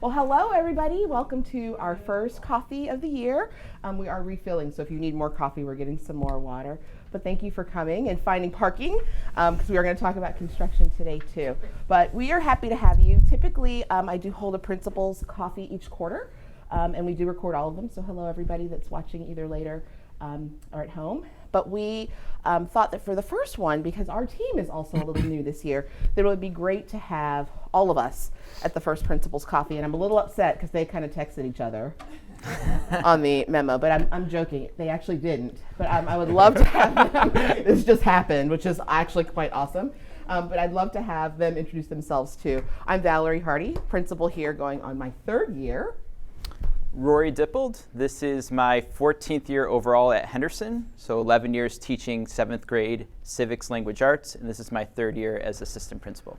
Well, hello everybody. Welcome to our first coffee of the year. We are refilling, so if you need more coffee, we're getting some more water. But thank you for coming and finding parking, because we are going to talk about construction today too. But we are happy to have you. Typically, I do hold a principal's coffee each quarter, and we do record all of them. So hello everybody that's watching either later or at home. But we thought that for the first one, because our team is also a little new this year, that it would be great to have all of us at the first principal's coffee. And I'm a little upset because they kind of texted each other on the memo, but I'm joking. They actually didn't. But I would love to have them. This just happened, which is actually quite awesome. But I'd love to have them introduce themselves too. I'm Valerie Hardy, principal here going on my third year. Rory Dippold. This is my 14th year overall at Henderson, so 11 years teaching 7th grade civics language arts, and this is my third year as assistant principal.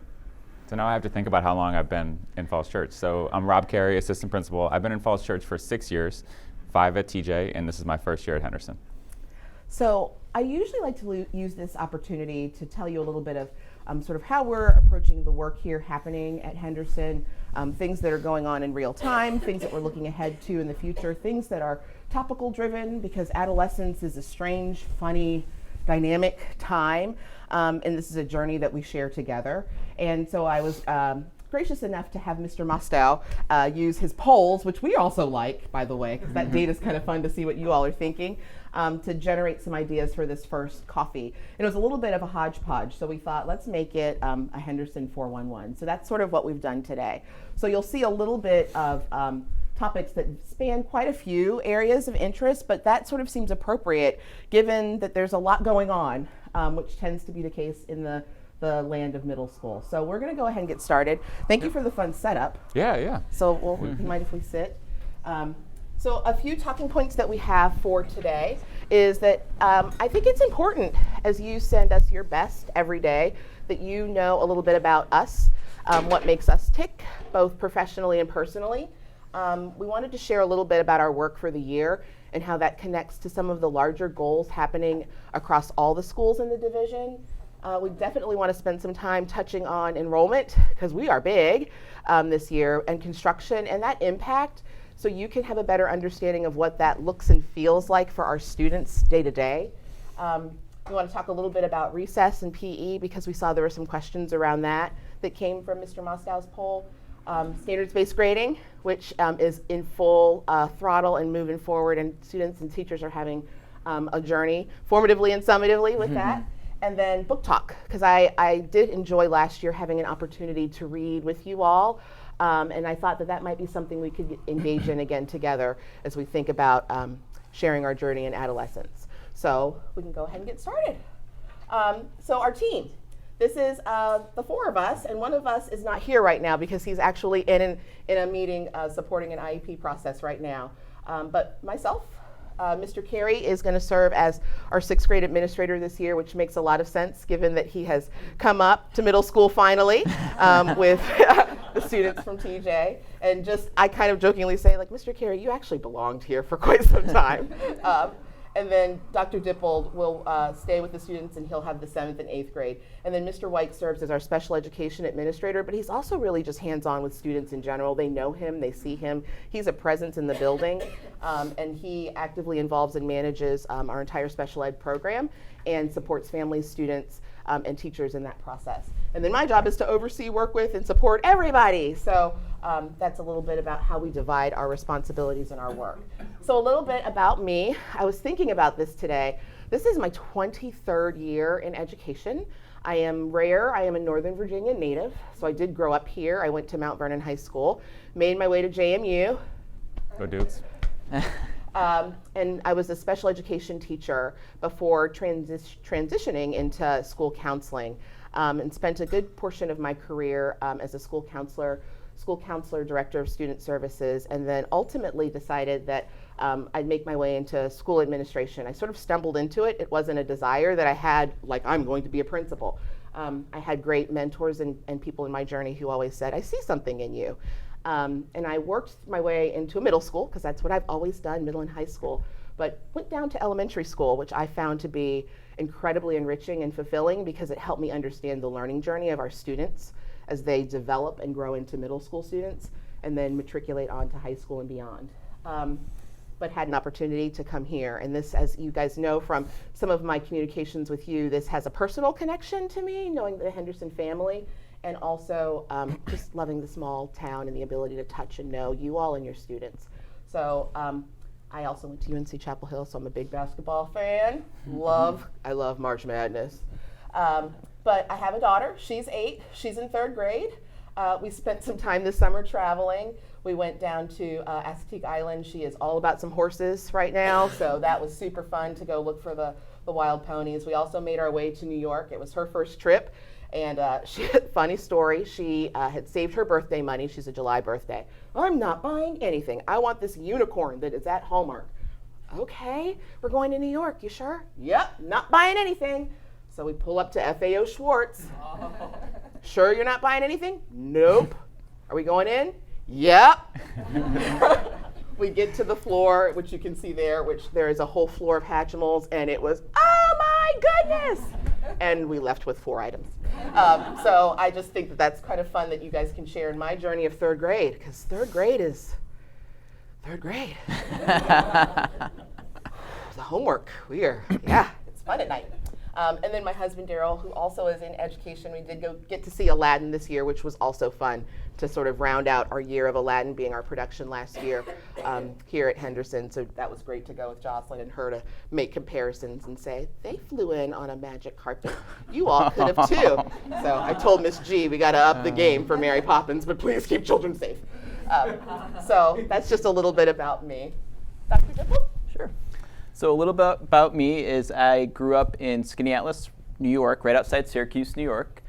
So now I have to think about how long I've been in Falls Church. So I'm Rob Carey, assistant principal. I've been in Falls Church for 6 years, 5 at TJ, and this is my first year at Henderson. So I usually like to use this opportunity to tell you a little bit of sort of how we're approaching the work here happening at Henderson, things that are going on in real time, things that we're looking ahead to in the future, things that are topical driven, because adolescence is a strange, funny, dynamic time, and this is a journey that we share together. And so I was gracious enough to have Mr. Mostow use his polls, which we also like, by the way, because that data is kind of fun to see what you all are thinking, to generate some ideas for this first coffee. And it was a little bit of a hodgepodge, so we thought, let's make it a Henderson 411. So that's sort of what we've done today. So you'll see a little bit of topics that span quite a few areas of interest, but that sort of seems appropriate given that there's a lot going on, which tends to be the case in the land of middle school. So we're going to go ahead and get started. Thank you for the fun setup. Yeah. So you mind if we sit? So a few talking points that we have for today is that I think it's important as you send us your best every day that you know a little bit about us, what makes us tick, both professionally and personally. We wanted to share a little bit about our work for the year and how that connects to some of the larger goals happening across all the schools in the division. We definitely want to spend some time touching on enrollment, because we are big this year, and construction and that impact, so you can have a better understanding of what that looks and feels like for our students day to day. We want to talk a little bit about recess and PE, because we saw there were some questions around that came from Mr. Mostow's poll. Standards-based grading, which is in full throttle and moving forward, and students and teachers are having a journey formatively and summatively with that. And then book talk, because I did enjoy last year having an opportunity to read with you all, and I thought that might be something we could engage in again together as we think about sharing our journey in adolescence. So we can go ahead and get started. So our team. This is the four of us, and one of us is not here right now because he's actually in a meeting supporting an IEP process right now. But myself, Mr. Carey is going to serve as our 6th grade administrator this year, which makes a lot of sense given that he has come up to middle school finally with the students from TJ. And I kind of jokingly say, like, Mr. Carey, you actually belonged here for quite some time. And then Dr. Dippold will stay with the students, and he'll have the 7th and 8th grade. And then Mr. White serves as our special education administrator, but he's also really just hands-on with students in general. They know him, they see him. He's a presence in the building, and he actively involves and manages our entire special ed program and supports families, students, and teachers in that process. And then my job is to oversee, work with, and support everybody. So that's a little bit about how we divide our responsibilities and our work. So a little bit about me. I was thinking about this today. This is my 23rd year in education. I am rare. I am a Northern Virginia native, so I did grow up here. I went to Mount Vernon High School, made my way to JMU. Go Dukes. And I was a special education teacher before transitioning into school counseling, and spent a good portion of my career as a school counselor, director of student services, and then ultimately decided that I'd make my way into school administration. I sort of stumbled into it. It wasn't a desire that I had, like, I'm going to be a principal. I had great mentors and people in my journey who always said, I see something in you. And I worked my way into a middle school, because that's what I've always done, middle and high school, but went down to elementary school, which I found to be incredibly enriching and fulfilling, because it helped me understand the learning journey of our students as they develop and grow into middle school students. and then matriculate on to high school and beyond. But had an opportunity to come here. And this, as you guys know from some of my communications with you, this has a personal connection to me, knowing the Henderson family, and also just loving the small town and the ability to touch and know you all and your students. So I also went to UNC Chapel Hill, so I'm a big basketball fan. I love March Madness. But I have a daughter, she's 8, she's in 3rd grade. We spent some time this summer traveling. We went down to Assateague Island. She is all about some horses right now, so that was super fun to go look for the wild ponies. We also made our way to New York. It was her first trip, and funny story, she had saved her birthday money. She's a July birthday. I'm not buying anything. I want this unicorn that is at Hallmark. Okay, we're going to New York. You sure? Yep, not buying anything. So we pull up to FAO Schwartz. Sure you're not buying anything? Nope. Are we going in? Yep. We get to the floor, which you can see there, which there is a whole floor of Hatchimals, and it was, oh my goodness! And we left with 4 items. So I just think that that's kind of fun that you guys can share in my journey of 3rd grade, because 3rd grade is 3rd grade. The homework, it's fun at night. And then my husband, Daryl, who also is in education, we did go get to see Aladdin this year, which was also fun to sort of round out our year of Aladdin being our production last year here at Henderson. So that was great to go with Jocelyn and her to make comparisons and say, they flew in on a magic carpet. You all could have too. So I told Miss G, we got to up the game for Mary Poppins, but please keep children safe. So that's just a little bit about me. Dr. Dipple? Sure. So a little bit about me is I grew up in Skaneateles, New York, right outside Syracuse, New York.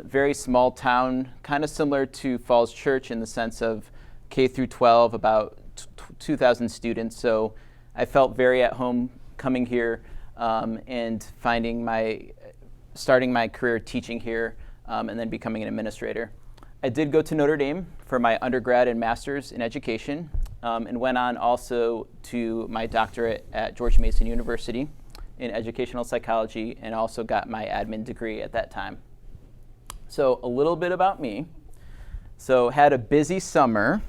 Very small town, kind of similar to Falls Church in the sense of K through 12, about 2,000 students. So I felt very at home coming here and starting my career teaching here and then becoming an administrator. I did go to Notre Dame for my undergrad and master's in education. And went on also to my doctorate at George Mason University in educational psychology, and also got my admin degree at that time. So a little bit about me. So had a busy summer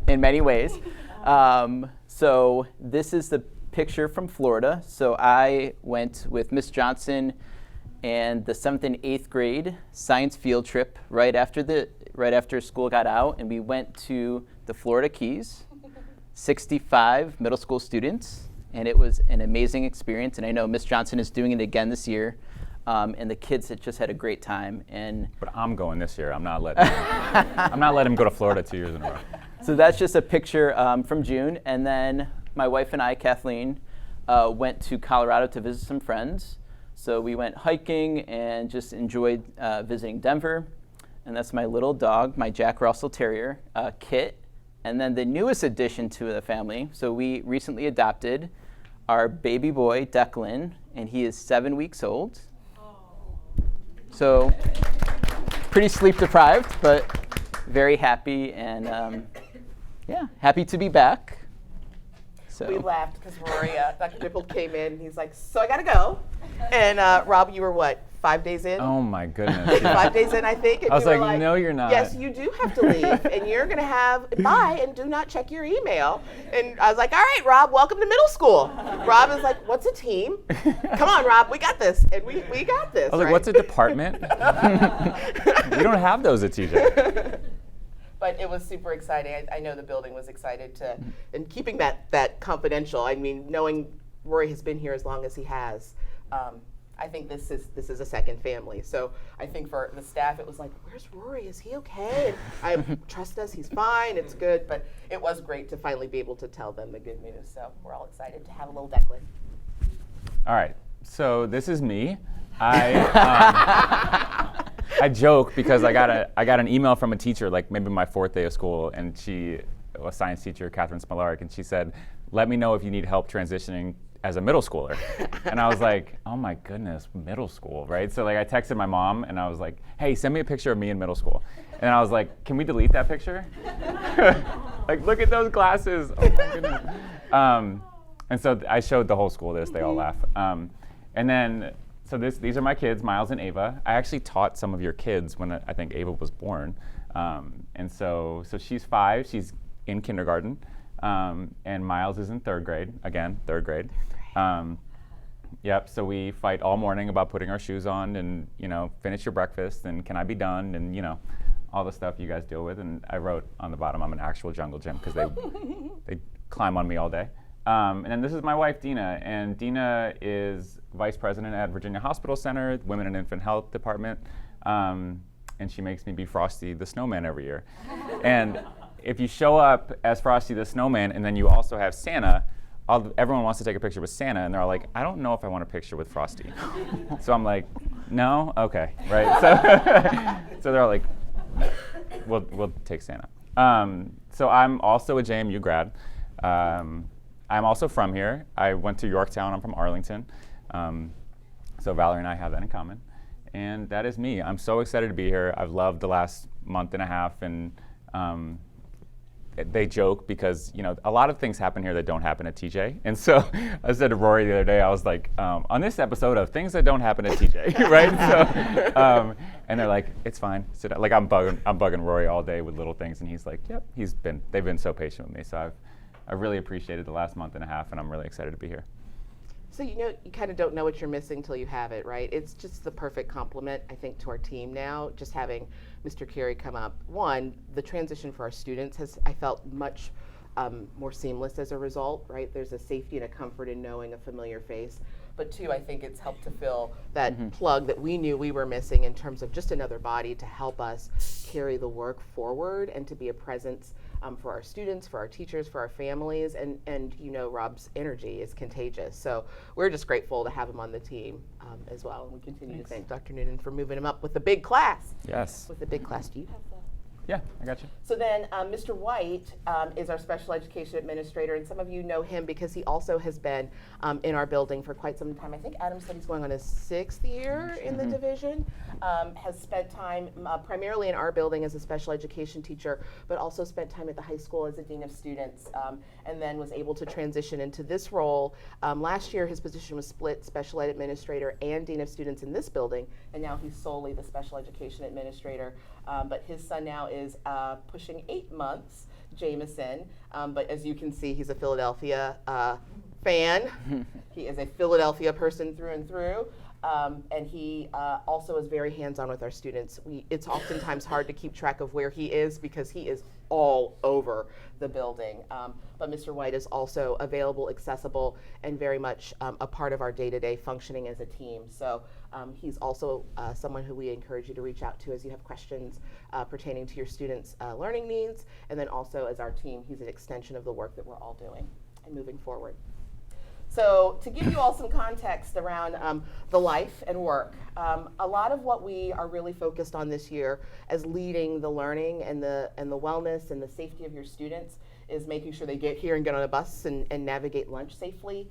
in many ways. So this is the picture from Florida. So I went with Miss Johnson and the 7th and 8th grade science field trip right after school got out, and we went to the Florida Keys, 65 middle school students, and it was an amazing experience. And I know Miss Johnson is doing it again this year, and the kids had just had a great time. But I'm going this year. I'm not letting him go to Florida 2 years in a row. So that's just a picture from June, and then my wife and I, Kathleen, went to Colorado to visit some friends. So we went hiking and just enjoyed visiting Denver. And that's my little dog, my Jack Russell Terrier, Kit. And then the newest addition to the family, so we recently adopted our baby boy, Declan, and he is 7 weeks old. So pretty sleep deprived, but very happy and happy to be back. So. We laughed because Rory, Dr. Dipple came in, and he's like, so I gotta go. And Rob, you were what, 5 days in? Oh my goodness. Yeah. 5 days in, I think. And I was you were like, no, you're not. Yes, you do have to leave, and you're gonna have, bye, and do not check your email. And I was like, all right, Rob, welcome to middle school. Rob is like, what's a team? Come on, Rob, we got this. And we got this, I was like, what's a department? We don't have those at TJ. But it was super exciting. I know the building was excited to, and keeping that confidential. I mean, knowing Rory has been here as long as he has, I think this is a second family. So I think for the staff, it was like, where's Rory? Is he okay? And I trust us, he's fine, it's good. But it was great to finally be able to tell them the good news. So we're all excited to have a little Declan. All right, so this is me. I joke because I got an email from a teacher, like maybe my 4th day of school, and she, a science teacher, Catherine Smolaric, and she said, let me know if you need help transitioning as a middle schooler. And I was like, oh my goodness, middle school, right? So like I texted my mom and I was like, hey, send me a picture of me in middle school. And I was like, can we delete that picture? Like, look at those glasses, oh my goodness. And so I showed the whole school this, they all laugh. And then, so these are my kids, Miles and Ava. I actually taught some of your kids when I think Ava was born. And so she's 5. She's in kindergarten, and Miles is in 3rd grade. Again, 3rd grade. Yep. So we fight all morning about putting our shoes on, and finish your breakfast, and can I be done, and all the stuff you guys deal with. And I wrote on the bottom, I'm an actual jungle gym, because they climb on me all day. And then this is my wife, Dina, and Dina is vice president at Virginia Hospital Center, Women and Infant Health Department, and she makes me be Frosty the Snowman every year. And if you show up as Frosty the Snowman and then you also have Santa, everyone wants to take a picture with Santa, and they're all like, I don't know if I want a picture with Frosty. So I'm like, no? Okay, right? So they're all like, we'll take Santa. So I'm also a JMU grad. I'm also from here. I went to Yorktown. I'm from Arlington. So Valerie and I have that in common. And that is me. I'm so excited to be here. I've loved the last month and a half, and they joke because a lot of things happen here that don't happen at TJ. And so I said to Rory the other day, I was like, on this episode of things that don't happen at TJ, right? So, and they're like, it's fine. So like I'm bugging Rory all day with little things, and he's like, yep. They've been so patient with me. So I've really appreciated the last month and a half, and I'm really excited to be here. So you kind of don't know what you're missing till you have it, right? It's just the perfect complement, I think, to our team now. Just having Mr. Carey come up. One, the transition for our students I felt much more seamless as a result, right? There's a safety and a comfort in knowing a familiar face. But 2, I think it's helped to fill that plug that we knew we were missing in terms of just another body to help us carry the work forward and to be a presence for our students, for our teachers, for our families, and Rob's energy is contagious. So we're just grateful to have him on the team as well, and we continue to thank Dr. Noonan for moving him up with the big class. Yes. With the big class. Do you have that? Yeah, I got you. So then Mr. White is our special education administrator, and some of you know him because he also has been in our building for quite some time. I think Adam said he's going on his 6th year in the division, has spent time primarily in our building as a special education teacher, but also spent time at the high school as a dean of students, and then was able to transition into this role. Last year his position was split, special ed administrator and dean of students in this building, and now he's solely the special education administrator. But his son now is pushing 8 months, Jameson. But as you can see, he's a Philadelphia fan. He is a Philadelphia person through and through. And he also is very hands-on with our students. It's oftentimes hard to keep track of where he is because he is all over the building. But Mr. White is also available, accessible, and very much a part of our day-to-day functioning as a team. So he's also someone who we encourage you to reach out to as you have questions pertaining to your students' learning needs. And then also as our team, he's an extension of the work that we're all doing and moving forward. So to give you all some context around the life and work, a lot of what we are really focused on this year as leading the learning and the wellness and the safety of your students is making sure they get here and get on a bus and navigate lunch safely.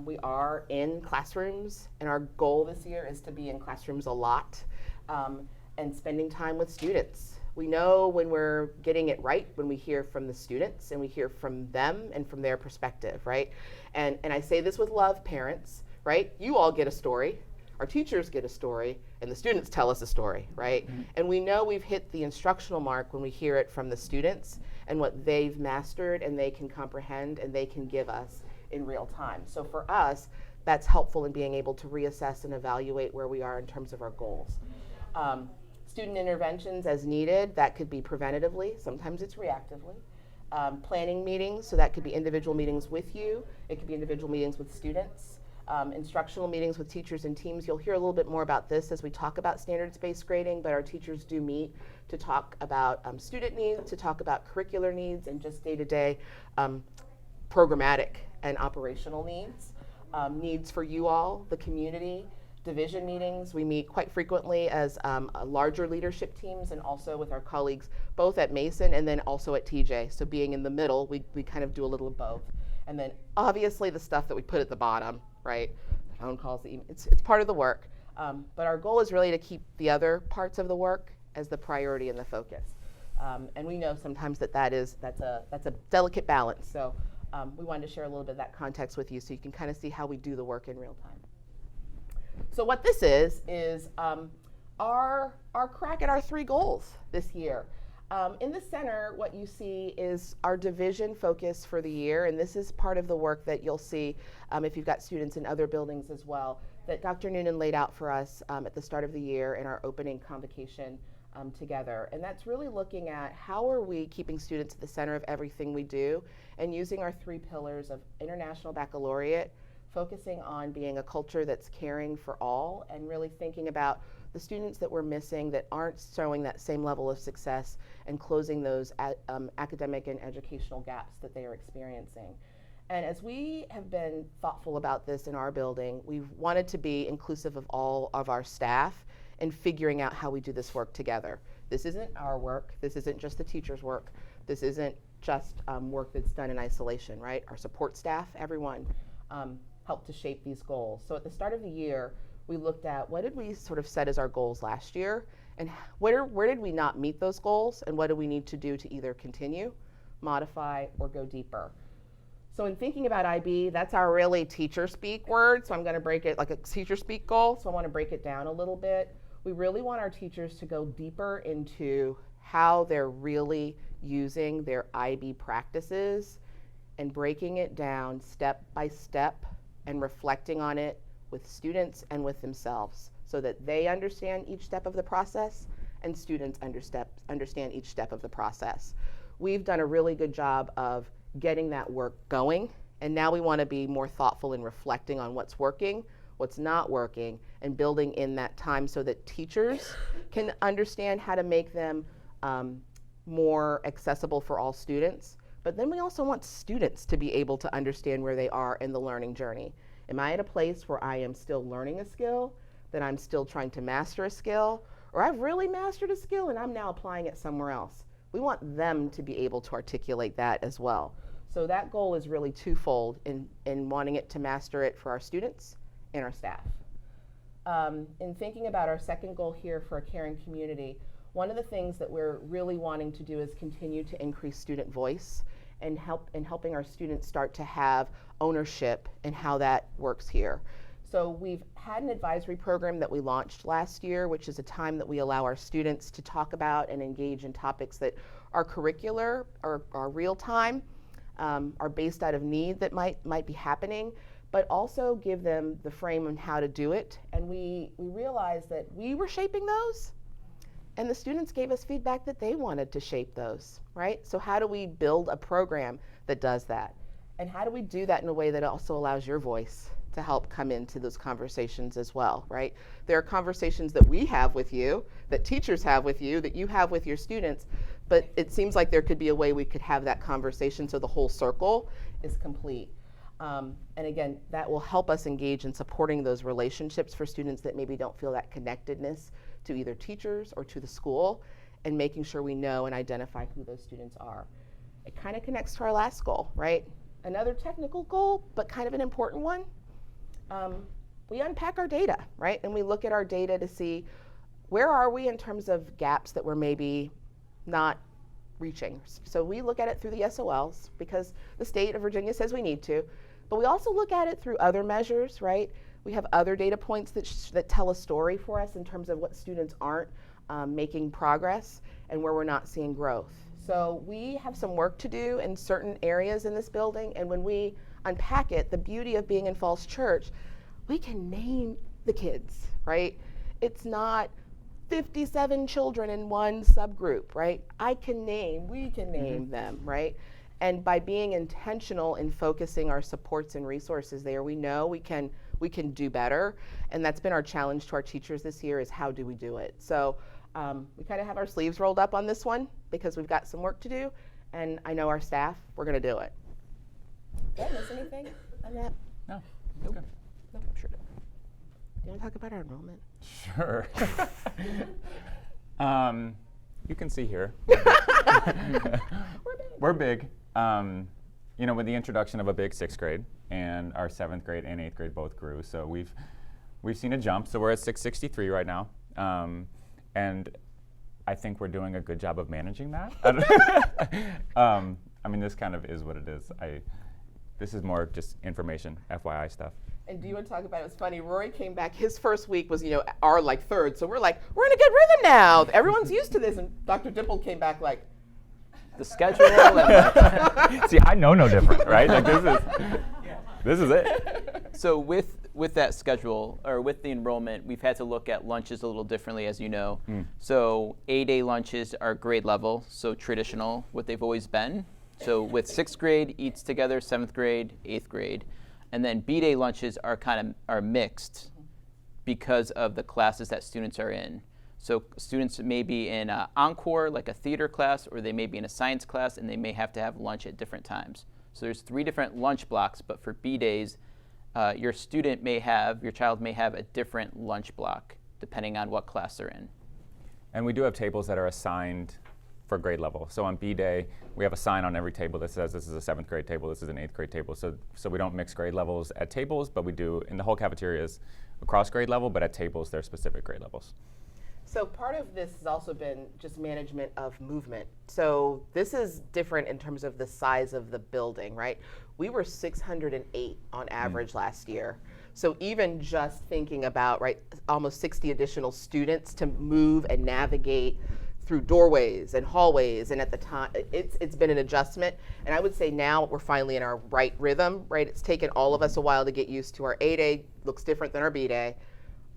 We are in classrooms, and our goal this year is to be in classrooms a lot and spending time with students. We know when we're getting it right when we hear from the students and we hear from them and from their perspective, right? And I say this with love, parents, right? You all get a story, our teachers get a story, and the students tell us a story, right? Mm-hmm. And we know we've hit the instructional mark when we hear it from the students and what they've mastered and they can comprehend and they can give us in real time. So for us, that's helpful in being able to reassess and evaluate where we are in terms of our goals. Student interventions as needed, that could be preventatively, sometimes it's reactively. Planning meetings, so that could be individual meetings with you, it could be individual meetings with students, instructional meetings with teachers and teams. You'll hear a little bit more about this as we talk about standards-based grading, but our teachers do meet to talk about student needs, to talk about curricular needs, and just day-to-day programmatic and operational needs. Needs for you all, the community. Division meetings, we meet quite frequently as larger leadership teams and also with our colleagues both at Mason and then also at TJ. So being in the middle, we kind of do a little of both. And then obviously the stuff that we put at the bottom, right? Phone calls, it's part of the work. But our goal is really to keep the other parts of the work as the priority and the focus. And we know sometimes that's a delicate balance. So we wanted to share a little bit of that context with you so you can kind of see how we do the work in real time. So what this is our crack at our 3 goals this year. In the center, what you see is our division focus for the year, and this is part of the work that you'll see if you've got students in other buildings as well, that Dr. Noonan laid out for us at the start of the year in our opening convocation together. And that's really looking at how are we keeping students at the center of everything we do, and using our 3 pillars of International Baccalaureate, focusing on being a culture that's caring for all, and really thinking about the students that we're missing that aren't showing that same level of success, and closing those academic and educational gaps that they are experiencing. And as we have been thoughtful about this in our building, we've wanted to be inclusive of all of our staff and figuring out how we do this work together. This isn't our work. This isn't just the teachers' work. This isn't just work that's done in isolation, right? Our support staff, everyone, helped to shape these goals. So at the start of the year, we looked at what did we sort of set as our goals last year, and where did we not meet those goals, and what do we need to do to either continue, modify, or go deeper. So in thinking about IB, that's our really teacher speak word, so I'm going to break it like a teacher speak goal, so I want to break it down a little bit. We really want our teachers to go deeper into how they're really using their IB practices and breaking it down step by step and reflecting on it with students and with themselves, so that they understand each step of the process and students understand each step of the process. We've done a really good job of getting that work going, and now we want to be more thoughtful in reflecting on what's working, what's not working, and building in that time so that teachers can understand how to make them more accessible for all students. But then we also want students to be able to understand where they are in the learning journey. Am I at a place where I am still learning a skill, that I'm still trying to master a skill, or I've really mastered a skill and I'm now applying it somewhere else? We want them to be able to articulate that as well. So that goal is really twofold in wanting it to master it for our students and our staff. In thinking about our second goal here for a caring community, one of the things that we're really wanting to do is continue to increase student voice and helping our students start to have ownership in how that works here. So we've had an advisory program that we launched last year, which is a time that we allow our students to talk about and engage in topics that are curricular or are real time, are based out of need that might be happening, but also give them the frame on how to do it. And we realized that we were shaping those, and the students gave us feedback that they wanted to shape those, right? So how do we build a program that does that? And how do we do that in a way that also allows your voice to help come into those conversations as well, right? There are conversations that we have with you, that teachers have with you, that you have with your students, but it seems like there could be a way we could have that conversation so the whole circle is complete. And again, that will help us engage in supporting those relationships for students that maybe don't feel that connectedness to either teachers or to the school, and making sure we know and identify who those students are. It kind of connects to our last goal, right? Another technical goal, but kind of an important one. We unpack our data, right? And we look at our data to see where are we in terms of gaps that we're maybe not reaching. So we look at it through the SOLs because the state of Virginia says we need to, but we also look at it through other measures, right? We have other data points that tell a story for us in terms of what students aren't making progress and where we're not seeing growth. So we have some work to do in certain areas in this building, and when we unpack it, the beauty of being in Falls Church, we can name the kids, right? It's not 57 children in one subgroup, right? We can name them, right? And by being intentional in focusing our supports and resources there, we know we can do better. And that's been our challenge to our teachers this year, is how do we do it? So we kind of have our sleeves rolled up on this one because we've got some work to do. And I know our staff, we're going to do it. Did I miss anything on that? No, that's good. No, I'm sure. Do you want to talk about our enrollment? Sure. You can see here. We're big. You know, with the introduction of a big 6th grade, and our 7th grade and 8th grade both grew, so we've seen a jump. So we're at 663 right now, and I think we're doing a good job of managing that. I mean, this kind of is what it is. This is more just information, FYI stuff. And do you want to talk about it? It was funny. Rory came back. His first week was, our like third. So we're like, we're in a good rhythm now. Everyone's used to this. And Dr. Dimple came back like, The schedule. And See, I know no different, right? Like this is it. so with that schedule, or with the enrollment, we've had to look at lunches a little differently, as you know. So A-day lunches are grade level, so traditional, what they've always been. So with 6th grade eats together, 7th grade, 8th grade. And then B-day lunches are mixed because of the classes that students are in. So students may be in Encore, like a theater class, or they may be in a science class, and they may have to have lunch at different times. So there's 3 different lunch blocks, but for B-days, your child may have a different lunch block, depending on what class they're in. And we do have tables that are assigned for grade level. So on B-Day, we have a sign on every table that says this is a 7th grade table, this is an 8th grade table. So we don't mix grade levels at tables, but we do in the whole cafeterias across grade level, but at tables, they're specific grade levels. So part of this has also been just management of movement. So this is different in terms of the size of the building, right? We were 608 on average last year. So even just thinking about, right, almost 60 additional students to move and navigate through doorways and hallways, and at the time, it's been an adjustment. And I would say now we're finally in our right rhythm, right? It's taken all of us a while to get used to. Our A-Day looks different than our B-Day.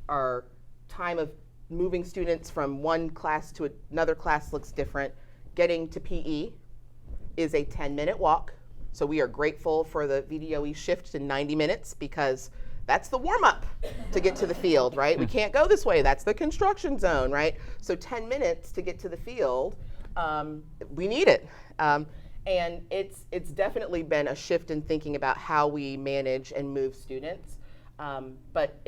Our time of moving students from one class to another class looks different. Getting to PE is a 10-minute walk. So we are grateful for the VDOE shift to 90 minutes because that's the warm-up to get to the field, right? We can't go this way. That's the construction zone, right? So 10 minutes to get to the field, we need it. And it's definitely been a shift in thinking about how we manage and move students. But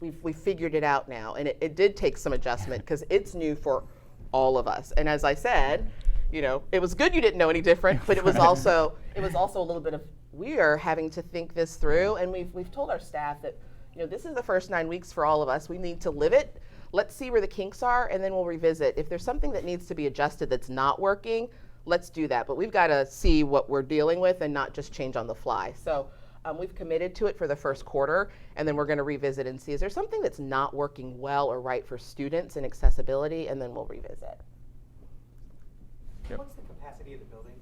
we've figured it out now, and it did take some adjustment because it's new for all of us. And as I said, it was good you didn't know any different, but it was also a little bit of, we are having to think this through, and we've told our staff that this is the first 9 weeks for all of us. We need to live it. Let's see where the kinks are, and then we'll revisit. If there's something that needs to be adjusted that's not working, let's do that. But we've got to see what we're dealing with and not just change on the fly. So we've committed to it for the first quarter, and then we're going to revisit and see, is there something that's not working well or right for students and accessibility, and then we'll revisit. Yep. What's the capacity of the building?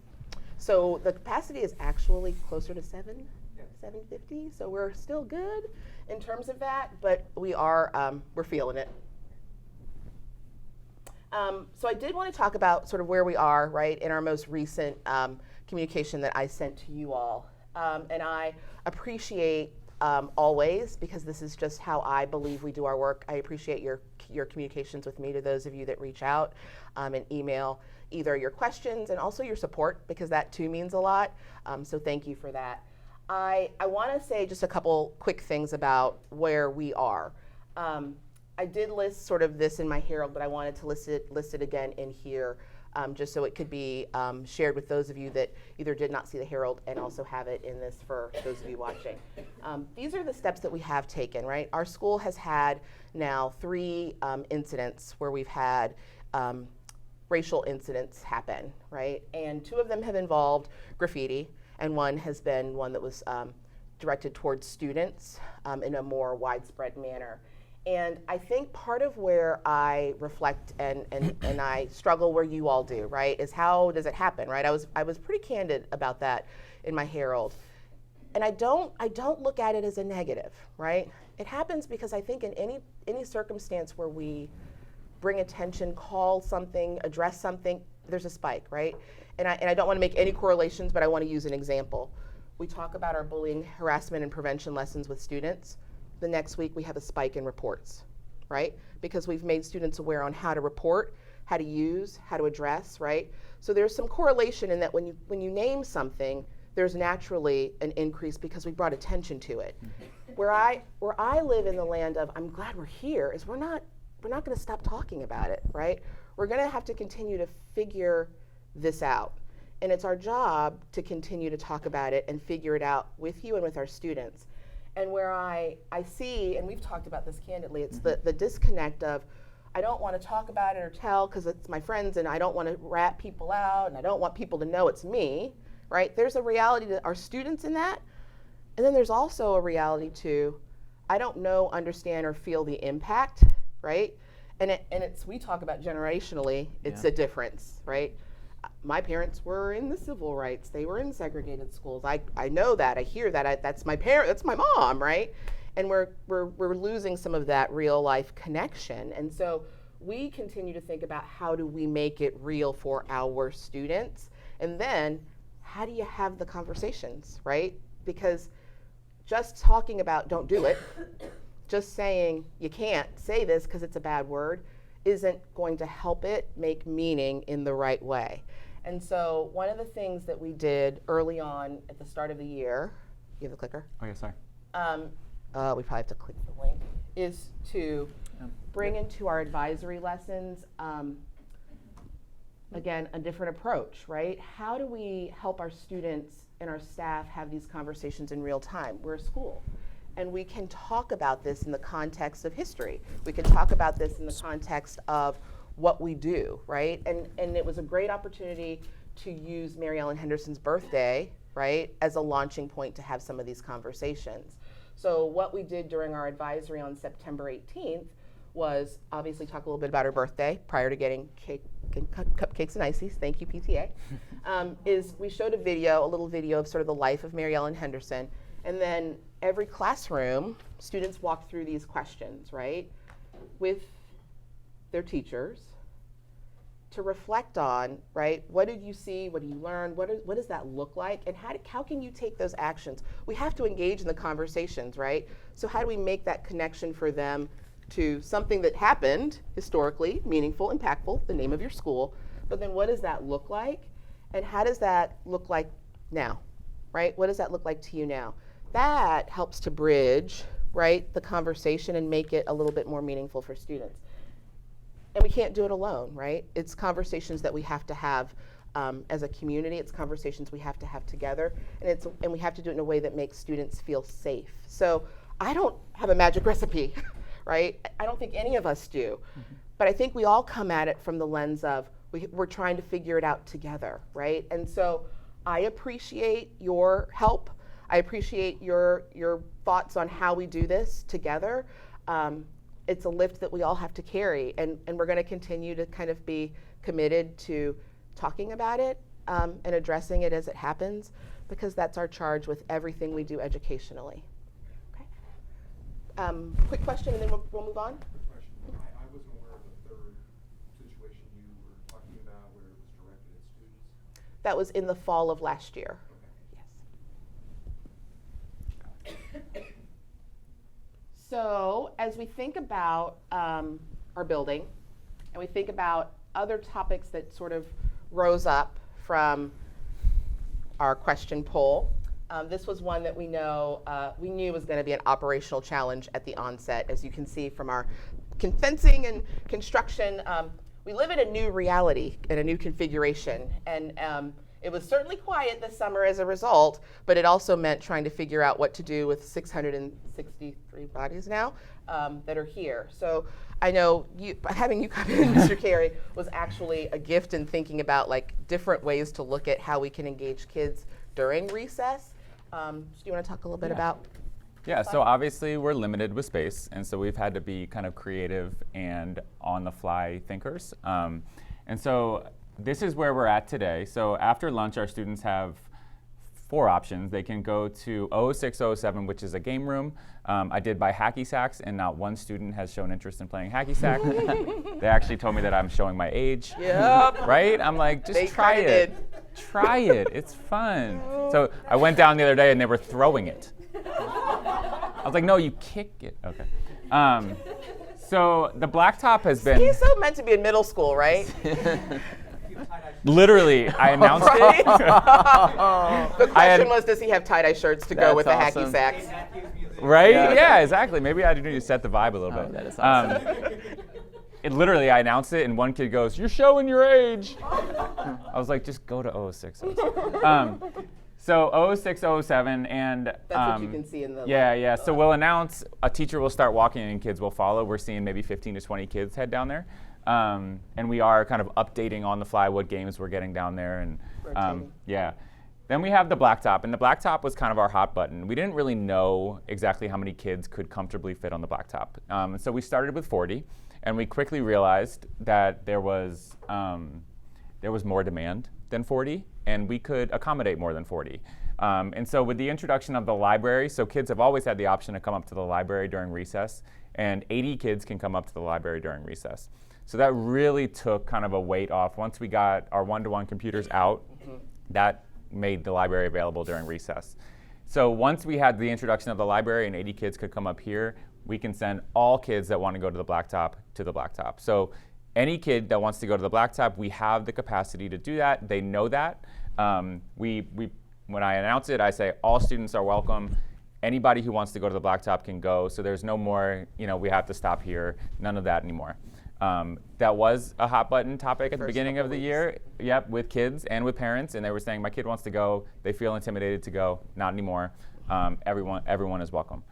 So the capacity is actually closer to 750, so we're still good in terms of that, but we're feeling it. So I did want to talk about sort of where we are, right, in our most recent communication that I sent to you all. And I appreciate always, because this is just how I believe we do our work, I appreciate your communications with me, to those of you that reach out and email either your questions and also your support, because that too means a lot. So thank you for that. I want to say just a couple quick things about where we are. I did list sort of this in my Herald, but I wanted to list it again in here, just so it could be shared with those of you that either did not see the Herald and also have it in this for those of you watching. These are the steps that we have taken, right? Our school has had now 3 incidents where we've had racial incidents happen, right? And 2 of them have involved graffiti, and one has been one that was directed towards students in a more widespread manner. And I think part of where I reflect and I struggle where you all do, right, is how does it happen, right? I was pretty candid about that in my Herald. And I don't look at it as a negative, right? It happens because I think in any circumstance where we bring attention, call something, address something, there's a spike, right? And I don't want to make any correlations, but I want to use an example. We talk about our bullying, harassment, and prevention lessons with students. The next week we have a spike in reports, right? Because we've made students aware on how to report, how to use, how to address, right? So there's some correlation in that when you name something, there's naturally an increase because we brought attention to it. Mm-hmm. Where I live in the land of I'm glad we're here is we're not going to stop talking about it, right? We're going to have to continue to figure this out. And it's our job to continue to talk about it and figure it out with you and with our students. And where I see, and we've talked about this candidly, it's the disconnect of I don't want to talk about it or tell because it's my friends, and I don't want to rat people out, and I don't want people to know it's me, right? There's a reality to our students in that, And then there's also a reality to, I don't know, understand, or feel the impact, right? And it's, we talk about generationally, it's a difference, right? My parents were in the civil rights. They were in segregated schools. I know that, I hear that, that's my parent, that's my mom, right? And we're losing some of that real life connection. And so we continue to think about how do we make it real for our students? And then how do you have the conversations, right? Because just talking about don't do it, just saying you can't say this because it's a bad word, isn't going to help it make meaning in the right way. And so one of the things that we did early on at the start of the year, you have the clicker? Oh yeah, sorry. We probably have to click the link, is to bring into our advisory lessons, again, a different approach, right? How do we help our students and our staff have these conversations in real time? We're a school, and we can talk about this in the context of history. We can talk about this in the context of what we do, right? And it was a great opportunity to use Mary Ellen Henderson's birthday, right, as a launching point to have some of these conversations. So what we did during our advisory on September 18th was obviously talk a little bit about her birthday prior to getting cake and cupcakes and ices. Thank you, PTA. Is we showed a little video of sort of the life of Mary Ellen Henderson, and then every classroom, students walked through these questions, right, with their teachers to reflect on, right, what did you see, what do you learn, what does that look like, and how can you take those actions? We have to engage in the conversations, right? So how do we make that connection for them to something that happened historically, meaningful, impactful, the name of your school, but then what does that look like, and how does that look like now, right? What does that look like to you now? That helps to bridge, right, the conversation and make it a little bit more meaningful for students. And we can't do it alone, right? It's conversations that we have to have as a community. It's conversations we have to have together, and we have to do it in a way that makes students feel safe. So I don't have a magic recipe, right? I don't think any of us do. But I think we all come at it from the lens of we're trying to figure it out together, right? And so I appreciate your help. I appreciate your thoughts on how we do this together. It's a lift that we all have to carry, and we're going to continue to kind of be committed to talking about it and addressing it as it happens, because that's our charge with everything we do educationally. Okay. Quick question, and then we'll move on. Quick question. I wasn't aware of the third situation you were talking about where it was directed at students. That was in the fall of last year. Okay. Yes. So as we think about our building, and we think about other topics that sort of rose up from our question poll, this was one that we knew was going to be an operational challenge at the onset. As you can see from our fencing and construction, we live in a new reality and a new configuration, and it was certainly quiet this summer as a result, but it also meant trying to figure out what to do with 663 bodies now that are here. So I know having you come in, Mr. Carey, was actually a gift in thinking about like different ways to look at how we can engage kids during recess. Do you want to talk a little bit about? Yeah, so obviously we're limited with space, and so we've had to be kind of creative and on-the-fly thinkers. And so this is where we're at today. So after lunch, our students have 4 options. They can go to 006, 007, which is a game room. I did buy hacky sacks, and not one student has shown interest in playing hacky sack. They actually told me that I'm showing my age. Yep. Right? I'm like, just They try kinda it. did. Try it. It's fun. So I went down the other day, and they were throwing it. I was like, no, you kick it. Okay. So the blacktop has been. He's so meant to be in middle school, right? Literally, I announced it. The question was, does he have tie-dye shirts to go That's with the hacky awesome. sacks? Right? Yeah. Yeah, exactly. Maybe I need to set the vibe a little bit. That is awesome. It literally, I announced it, and one kid goes, "You're showing your age." I was like, just go to 006, 007. So 006, 007, and That's what you can see in the. yeah. So we'll announce, a teacher will start walking and kids will follow. We're seeing maybe 15 to 20 kids head down there. And we are kind of updating on the fly what games we're getting down there. And Rotating. yeah. Then we have the blacktop, and the blacktop was kind of our hot button. We didn't really know exactly how many kids could comfortably fit on the blacktop. So we started with 40, and we quickly realized that there was more demand than 40, and we could accommodate more than 40. And so with the introduction of the library, so kids have always had the option to come up to the library during recess, and 80 kids can come up to the library during recess. So that really took kind of a weight off. Once we got our one-to-one computers out, that made the library available during recess. So once we had the introduction of the library and 80 kids could come up here, we can send all kids that want to go to the blacktop to the blacktop. So any kid that wants to go to the blacktop, we have the capacity to do that. They know that. When I announce it, I say all students are welcome. Anybody who wants to go to the blacktop can go. So there's no more, we have to stop here. None of that anymore. That was a hot button topic at the beginning of the year. Yep, with kids and with parents, and they were saying, my kid wants to go. They feel intimidated to go. Not anymore. Everyone is welcome.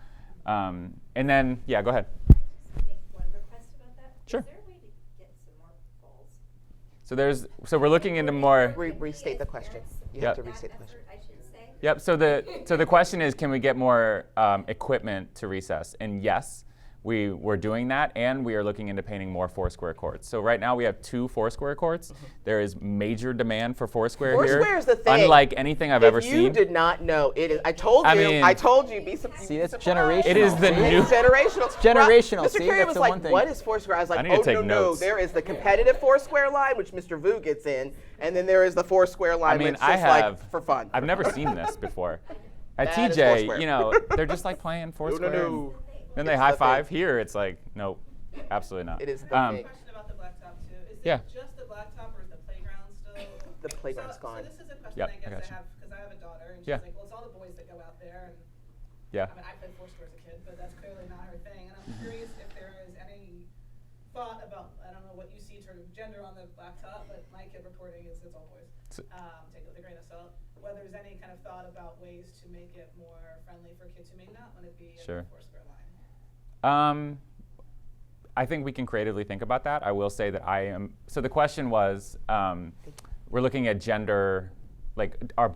And then, yeah, go ahead. Can I just make one request about that? Sure. Is there a way to get some more goals? So we're looking into more. Restate the question. You Yep. have to restate the question. I should say. Yep. So the question is, can we get more equipment to recess? And yes, we're doing that, and we are looking into painting more Foursquare courts. So right now we have 2 Foursquare courts. There is major demand for Foursquare here. Foursquare is the thing. Unlike anything I've ever If you seen. did not know, it is. I told I you. mean- I told you. Be surprised. See, it's generational. It is the new. It's generational. It's generational. Mr. See, Carey that's was the like, one thing. what is Foursquare? I was like, I need to oh, take no, notes. there is the competitive Foursquare line, which Mr. Vu gets in, and then there is the Foursquare line, which is just like for fun. I've never seen this before. At That is TJ, Foursquare. they're just like playing Foursquare. no. Then they It's high the five. thing. Here, it's like, nope, absolutely not. It is the thing. Question about the blacktop too. Is Yeah. it just the blacktop or is the playground still? The playground's so, gone. So this is a question Yep, I I guess gotcha. I have because I have a daughter and she's Yeah. like, well, it's all the boys that go out there. And Yeah. I mean, I played Foursquare as a kid, but that's clearly not her thing. And I'm curious if there is any thought about, I don't know what you see sort of gender on the blacktop, but my kid reporting is it's all boys. So- Take it with a grain of salt. Whether there's any kind of thought about ways to make it more friendly for kids who may not want to be in Sure. the Foursquare line. I think we can creatively think about that. I will say that so the question was, we're looking at gender, like are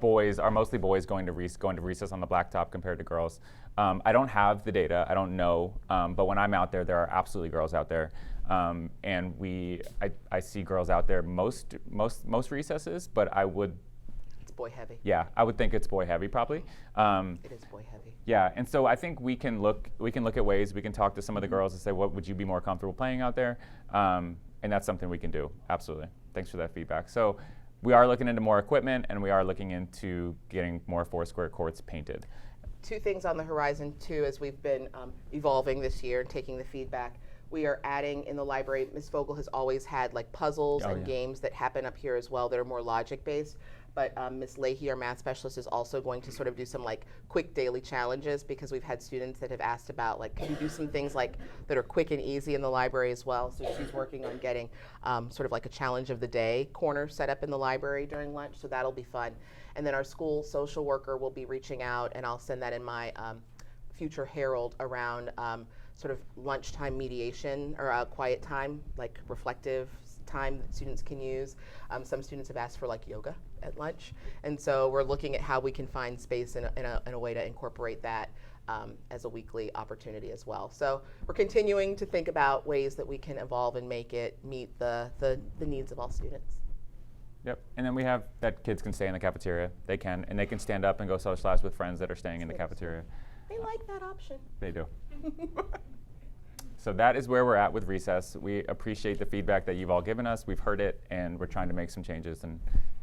mostly boys going to recess on the blacktop compared to girls? I don't have the data, I don't know, but when I'm out there are absolutely girls out there. And I see girls out there most recesses, but It's boy heavy. yeah, I would think it's boy heavy probably. It is boy heavy. Yeah, and so I think we can look at ways. We can talk to some of the girls and say, what would you be more comfortable playing out there? And that's something we can do, absolutely. Thanks for that feedback. So we are looking into more equipment, and we are looking into getting more Foursquare courts painted. 2 things on the horizon too, as we've been evolving this year and taking the feedback. We are adding in the library. Ms. Vogel has always had like puzzles Oh, and yeah. games that happen up here as well that are more logic based. But Ms. Leahy, our math specialist, is also going to sort of do some like quick daily challenges because we've had students that have asked about like, can you do some things like that are quick and easy in the library as well? So she's working on getting sort of like a challenge of the day corner set up in the library during lunch. So that'll be fun. And then our school social worker will be reaching out, and I'll send that in my future Herald around sort of lunchtime mediation or quiet time, like reflective time that students can use. Some students have asked for like yoga at lunch, and so we're looking at how we can find space in a way to incorporate that as a weekly opportunity as well. So we're continuing to think about ways that we can evolve and make it meet the needs of all students. Yep, and then we have that kids can stay in the cafeteria. They can, and they can stand up and go socialize with friends that are staying in the cafeteria. They like that option. They do. So that is where we're at with recess. We appreciate the feedback that you've all given us. We've heard it, and we're trying to make some changes. And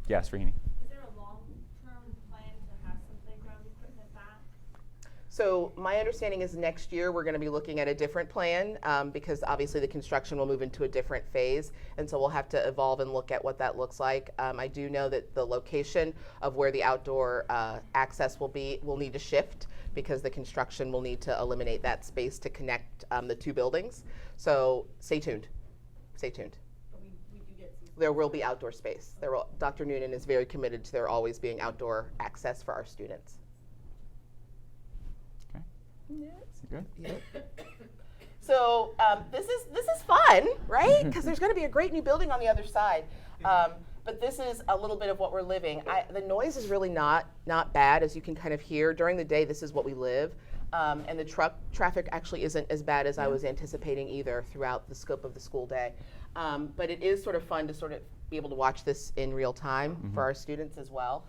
yes, Rahini. Is there a long-term plan to have some playground equipment back? So my understanding is next year we're going to be looking at a different plan because obviously the construction will move into a different phase, and so we'll have to evolve and look at what that looks like. I do know that the location of where the outdoor access will need to shift because the construction will need to eliminate that space to connect the 2 buildings. So stay tuned. Stay tuned. But we do get some. There will be outdoor space. Dr. Noonan is very committed to there always being outdoor access for our students. Okay. Yes. Good. Yep. So this is fun, right? Because there's going to be a great new building on the other side. But this is a little bit of what we're living. The noise is really not bad, as you can kind of hear. During the day, this is what we live. And the traffic actually isn't as bad as I was anticipating either throughout the scope of the school day. But it is sort of fun to sort of be able to watch this in real time for our students as well.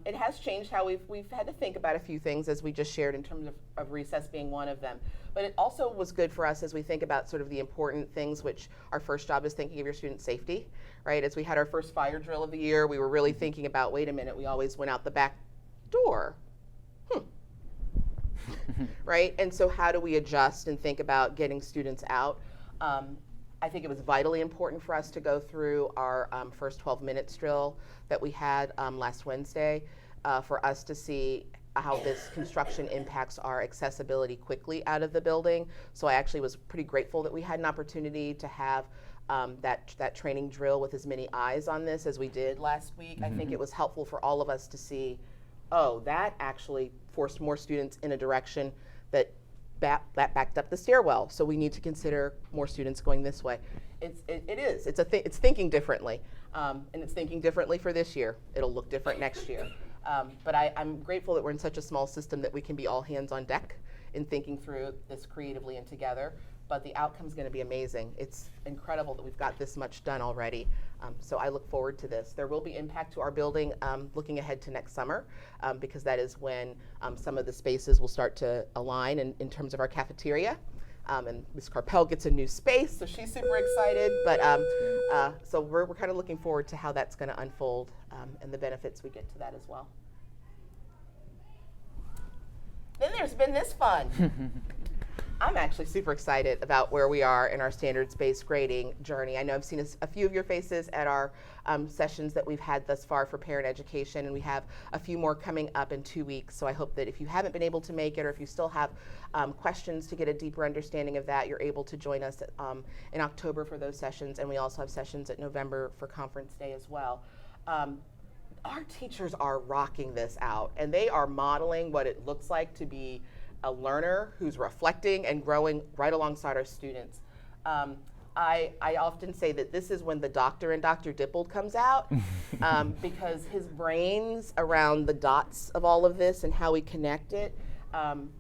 It has changed how we've had to think about a few things, as we just shared, in terms of recess being one of them. But it also was good for us as we think about sort of the important things, which our first job is thinking of your student safety, right? As we had our first fire drill of the year, we were really thinking about, wait a minute, we always went out the back door. Right? And so how do we adjust and think about getting students out? I think it was vitally important for us to go through our first 12 minutes drill that we had last Wednesday for us to see how this construction impacts our accessibility quickly out of the building. So I actually was pretty grateful that we had an opportunity to have that training drill with as many eyes on this as we did last week. I think it was helpful for all of us to see, oh, that actually forced more students in a direction that backed up the stairwell. So we need to consider more students going this way. It's thinking differently, and it's thinking differently for this year. It'll look different next year. But I'm grateful that we're in such a small system that we can be all hands on deck in thinking through this creatively and together. But the outcome's going to be amazing. It's incredible that we've got this much done already. So I look forward to this. There will be impact to our building looking ahead to next summer, because that is when some of the spaces will start to align in terms of our cafeteria. And Ms. Carpel gets a new space, so she's super excited. But so we're kind of looking forward to how that's going to unfold and the benefits we get to that as well. Then there's been this fun. I'm actually super excited about where we are in our standards-based grading journey. I know I've seen a few of your faces at our sessions that we've had thus far for parent education, and we have a few more coming up in 2 weeks. So I hope that if you haven't been able to make it, or if you still have questions to get a deeper understanding of that, you're able to join us in October for those sessions, and we also have sessions at November for Conference Day as well. Our teachers are rocking this out, and they are modeling what it looks like to be a learner who's reflecting and growing right alongside our students. I often say that this is when the doctor in Dr. Dippold comes out, because his brains around the dots of all of this and how we connect it.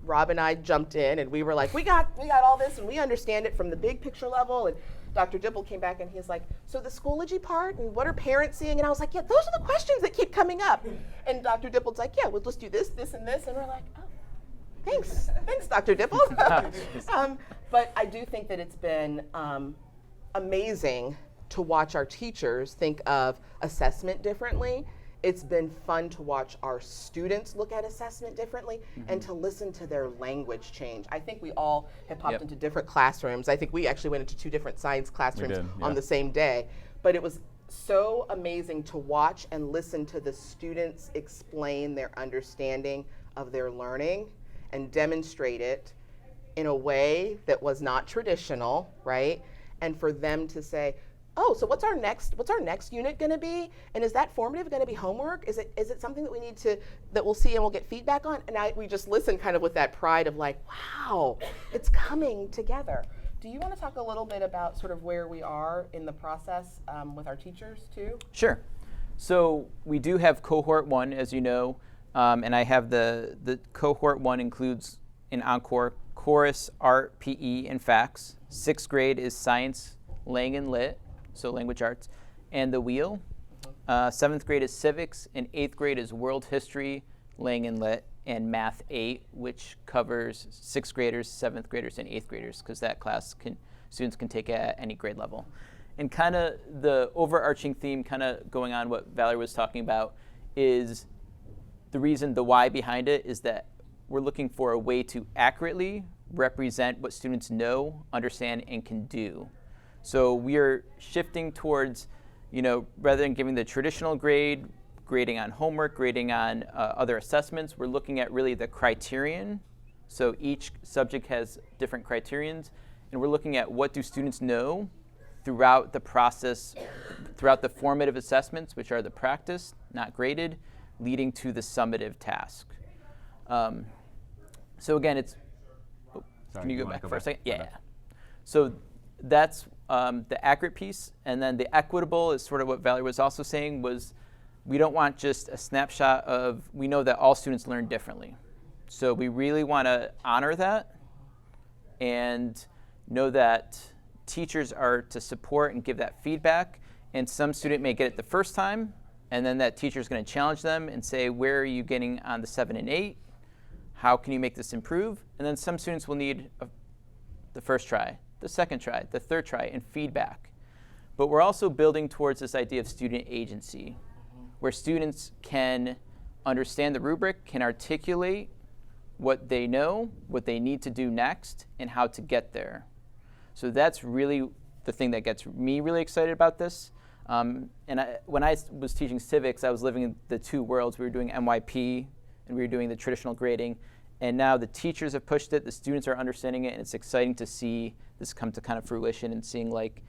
Rob and I jumped in and we were like, we got all this and we understand it from the big picture level. And Dr. Dippold came back and he's like, so the Schoology part and what are parents seeing? And I was like, yeah, those are the questions that keep coming up. And Dr. Dippold's like, yeah, we'll just do this, this, and this. And we're like, oh. Thanks, Dr. Dippold. But I do think that it's been amazing to watch our teachers think of assessment differently. It's been fun to watch our students look at assessment differently and to listen to their language change. I think we all have popped into different classrooms. I think we actually went into 2 different science classrooms on the same day. But it was so amazing to watch and listen to the students explain their understanding of their learning and demonstrate it in a way that was not traditional, right? And for them to say, oh, so what's our next unit going to be? And is that formative going to be homework? Is it something that we need to, that we'll see and we'll get feedback on? And we just listen kind of with that pride of like, wow, it's coming together. Do you want to talk a little bit about sort of where we are in the process with our teachers too? Sure. So we do have cohort 1, as you know. And I have the cohort 1 includes in Encore chorus, art, PE, and facts. 6th grade is science, lang, and lit, so language arts, and the wheel. 7th grade is civics, and 8th grade is world history, lang, and lit, and math 8, which covers 6th graders, 7th graders, and 8th graders, because that class students can take at any grade level. And kind of the overarching theme, kind of going on what Valerie was talking about, is the why behind it is that we're looking for a way to accurately represent what students know, understand, and can do. So we are shifting towards, rather than giving the traditional grading on homework, grading on other assessments, we're looking at really the criterion. So each subject has different criterions, and we're looking at what do students know throughout the process, throughout the formative assessments, which are the practice, not graded, leading to the summative task. So again, it's, can you go back for a second? Yeah. So that's the accurate piece. And then the equitable is sort of what Valerie was also saying was we don't want just a snapshot of, we know that all students learn differently. So we really want to honor that and know that teachers are to support and give that feedback. And some student may get it the first time, and then that teacher is going to challenge them and say, where are you getting on the 7 and 8? How can you make this improve? And then some students will need the first try, the second try, the third try, and feedback. But we're also building towards this idea of student agency, where students can understand the rubric, can articulate what they know, what they need to do next, and how to get there. So that's really the thing that gets me really excited about this. When I was teaching civics, I was living in the two worlds. We were doing MYP, and we were doing the traditional grading. And now the teachers have pushed it, the students are understanding it, and it's exciting to see this come to kind of fruition and seeing like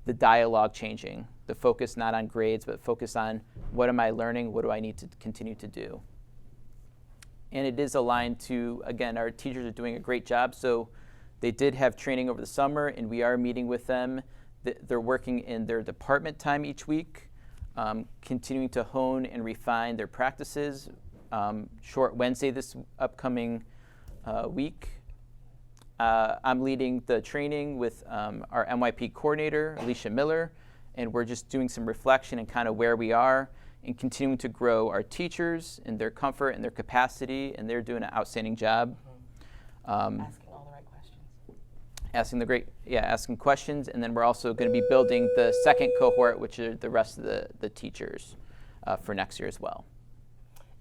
the dialogue changing, the focus not on grades, but focus on what am I learning, what do I need to continue to do. And it is aligned to, again, our teachers are doing a great job. So they did have training over the summer, and we are meeting with them. They're working in their department time each week, continuing to hone and refine their practices. Short Wednesday this upcoming week. I'm leading the training with our MYP coordinator, Alicia Miller, and we're just doing some reflection and kind of where we are and continuing to grow our teachers and their comfort and their capacity, and they're doing an outstanding job. Asking all the right questions. Asking questions, and then we're also going to be building the second cohort, which are the rest of the teachers for next year as well.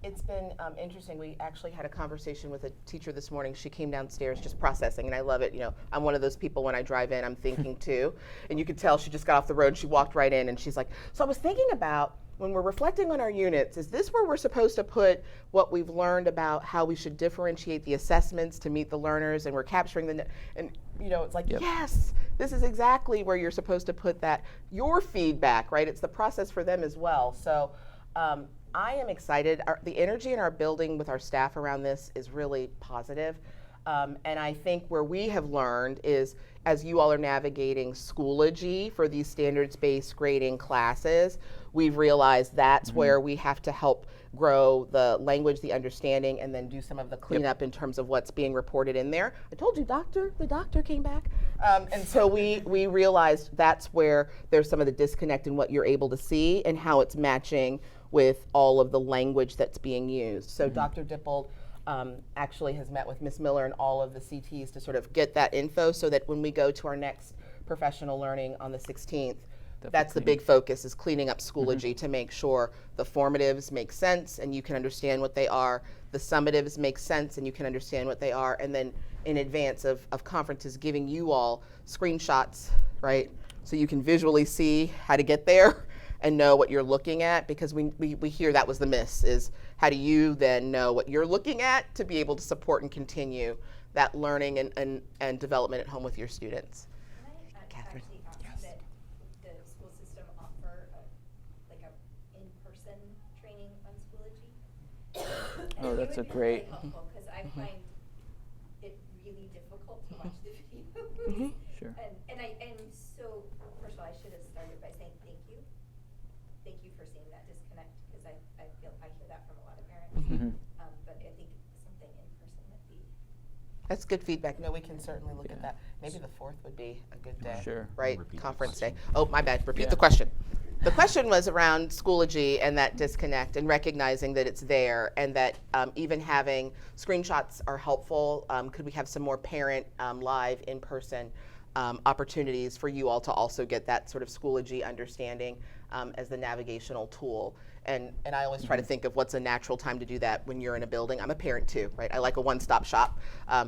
It's been interesting. We actually had a conversation with a teacher this morning. She came downstairs just processing, and I love it. You know, I'm one of those people when I drive in, I'm thinking too. And you could tell she just got off the road and she walked right in and she's like, so I was thinking about when we're reflecting on our units, is this where we're supposed to put what we've learned about how we should differentiate the assessments to meet the learners, and we're capturing and you know, it's like, Yep. Yes, this is exactly where you're supposed to put that, your feedback, right? It's the process for them as well. So I am excited. The energy in our building with our staff around this is really positive. And I think where we have learned is, as you all are navigating Schoology for these standards-based grading classes, we've realized that's where we have to help grow the language, the understanding, and then do some of the cleanup in terms of what's being reported in there. I told you, the doctor came back. And so we realized that's where there's some of the disconnect in what you're able to see and how it's matching with all of the language that's being used. So Dr. Dippold actually has met with Ms. Miller and all of the CTs to sort of get that info so that when we go to our next professional learning on the 16th, that's the big focus, is cleaning up Schoology to make sure the formatives make sense and you can understand what they are, the summatives make sense and you can understand what they are, and then in advance of conferences giving you all screenshots, right? So you can visually see how to get there and know what you're looking at, because we hear that was the miss, is how do you then know what you're looking at to be able to support and continue that learning and development at home with your students. Can I Catherine? actually ask that the school system offer a in-person training on Schoology? Oh, that's a great. It would be really helpful, because I find it really difficult to watch the videos. Sure. And so, first of all, I should have started by saying thank you. Thank you for seeing that disconnect, because I hear that from a lot of parents. But I think something in person would be. That's good feedback. No, we can certainly look at that. Maybe the 4th would be a good day. Sure. Right, Repeat the conference day. question. Oh, my bad, repeat Yeah. the question. The question was around Schoology and that disconnect and recognizing that it's there, and that even having screenshots are helpful. Could we have some more parent live in-person opportunities for you all to also get that sort of Schoology understanding as the navigational tool? And I always try to think of what's a natural time to do that when you're in a building. I'm a parent too, right? I like a one-stop shop.